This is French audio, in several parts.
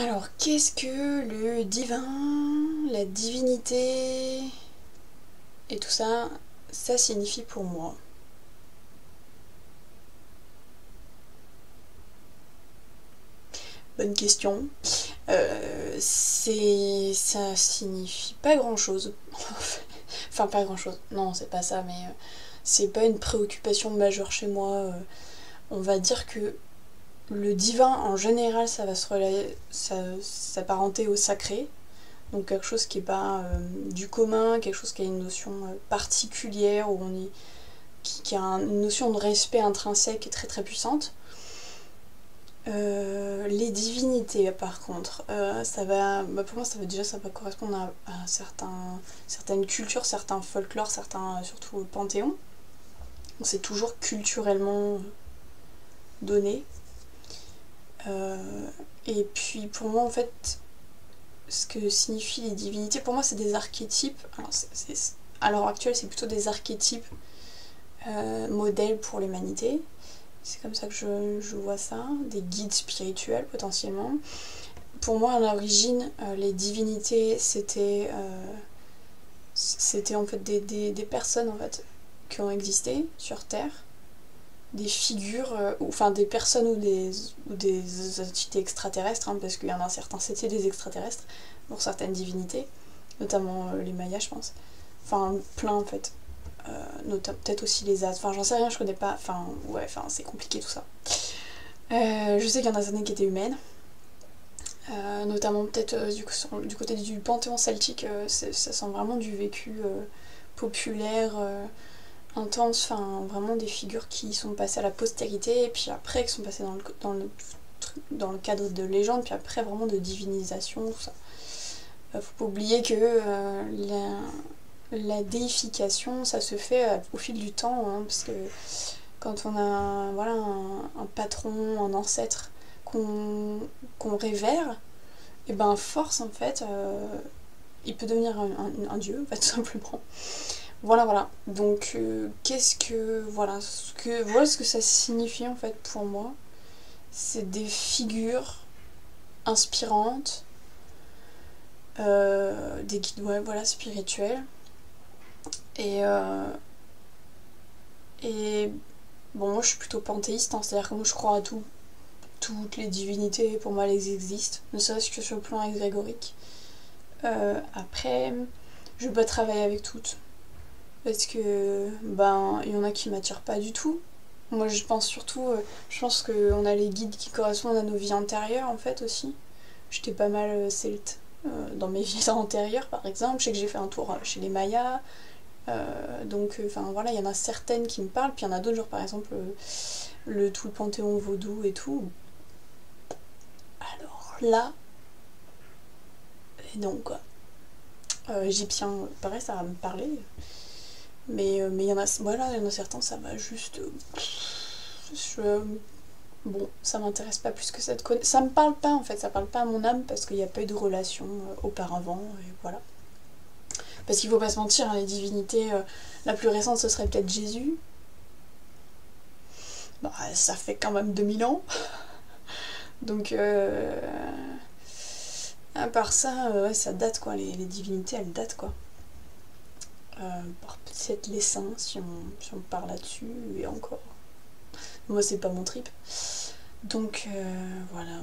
Alors, qu'est-ce que le divin, la divinité et tout ça, ça signifie pour moi? Bonne question. Ça signifie pas grand-chose. Enfin, pas grand-chose. Non, c'est pas ça, mais c'est pas une préoccupation majeure chez moi. On va dire que le divin, en général, ça va s'apparenter au sacré. Donc quelque chose qui est pas du commun, quelque chose qui a une notion particulière, qui a une notion de respect intrinsèque très très puissante. Les divinités par contre, pour moi ça va correspondre à certaines cultures, certains folklores, certains surtout panthéons. Donc c'est toujours culturellement donné. Et puis pour moi en fait, ce que signifient les divinités, pour moi c'est des archétypes. À l'heure actuelle c'est plutôt des archétypes modèles pour l'humanité. C'est comme ça que je vois ça, des guides spirituels potentiellement. Pour moi, à l'origine, les divinités, c'était en fait des personnes en fait, qui ont existé sur Terre, des figures, enfin des personnes ou des entités extraterrestres, hein, parce qu'il y en a certains, c'était des extraterrestres, pour certaines divinités, notamment les Mayas, je pense. Enfin, plein en fait. Peut-être aussi les as. Enfin, j'en sais rien, je connais pas. Enfin, ouais, c'est compliqué tout ça. Je sais qu'il y en a certaines qui étaient humaines. Notamment peut-être du côté du panthéon celtique, ça sent vraiment du vécu populaire, intense, enfin vraiment des figures qui sont passées à la postérité et puis après qui sont passées dans le cadre de légendes, puis après vraiment de divinisation, tout ça. Faut pas oublier que la déification, ça se fait au fil du temps, hein, parce que quand on a voilà, un patron, un ancêtre qu'on révère, et ben force en fait, il peut devenir un dieu, en fait, tout simplement. Voilà. Donc voilà ce que ça signifie en fait pour moi. C'est des figures inspirantes, des guides, ouais, voilà, spirituels. Et, euh, et bon, moi je suis plutôt panthéiste, hein, c'est-à-dire que moi je crois à tout. Toutes les divinités, pour moi, elles existent, ne serait-ce que sur le plan égrégorique. Après, je vais pas travailler avec toutes, parce que, il y en a qui m'attirent pas du tout. Moi, je pense qu'on a les guides qui correspondent à nos vies antérieures, en fait, aussi. J'étais pas mal celte dans mes vies antérieures, par exemple. Je sais que j'ai fait un tour chez les Mayas, voilà, il y en a certaines qui me parlent, puis il y en a d'autres, genre par exemple tout le panthéon vaudou et tout. Alors là, non quoi. Égyptien, pareil, ça va me parler. Mais il y en a, voilà, il y en a certains, ça va juste. Bon, ça m'intéresse pas plus que ça de connaître. Ça me parle pas en fait, ça parle pas à mon âme parce qu'il n'y a pas eu de relation auparavant, et voilà. Parce qu'il faut pas se mentir, hein, les divinités, la plus récente ce serait peut-être Jésus. Bah, ça fait quand même 2000 ans. Donc, à part ça, ouais, ça date quoi, les divinités elles datent quoi. Par peut-être les saints si on parle là-dessus, et encore. Moi c'est pas mon trip. Donc voilà.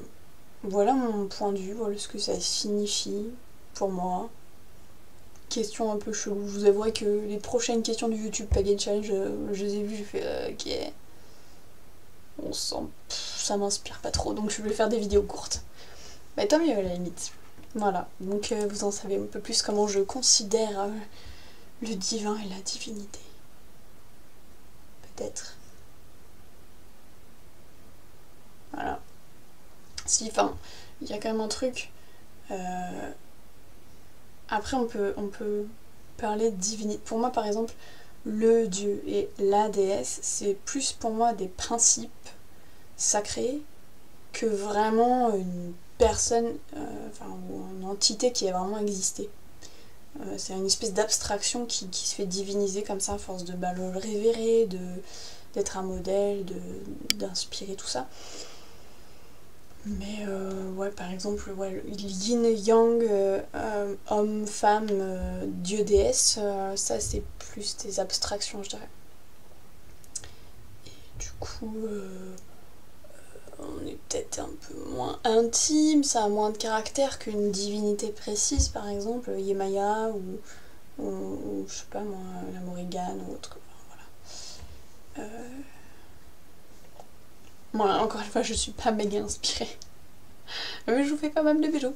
Voilà mon point de vue, voilà ce que ça signifie pour moi. Question un peu chelou. Je vous avouerai que les prochaines questions du YouTube Pagan Challenge, je les ai vues, j'ai fait ok. On sent. Ça m'inspire pas trop, donc je vais faire des vidéos courtes. Mais tant mieux à la limite. Voilà, donc vous en savez un peu plus comment je considère le divin et la divinité. Peut-être. Voilà. Si, enfin, il y a quand même un truc. Après, on peut parler de divinité. Pour moi, par exemple, le dieu et la déesse, c'est plus pour moi des principes sacrés que vraiment une personne, ou une entité qui a vraiment existé. C'est une espèce d'abstraction qui se fait diviniser comme ça à force de le révérer, d'être un modèle, d'inspirer tout ça. Mais ouais, par exemple, ouais, le yin yang, homme, femme, dieu, déesse, ça c'est plus des abstractions, je dirais. Du coup, on est peut-être un peu moins intime, ça a moins de caractère qu'une divinité précise, par exemple, Yemaya ou je sais pas moi, la Morrigan ou autre. Voilà. Moi, encore une fois, je suis pas méga inspirée. Mais je vous fais quand même des bisous.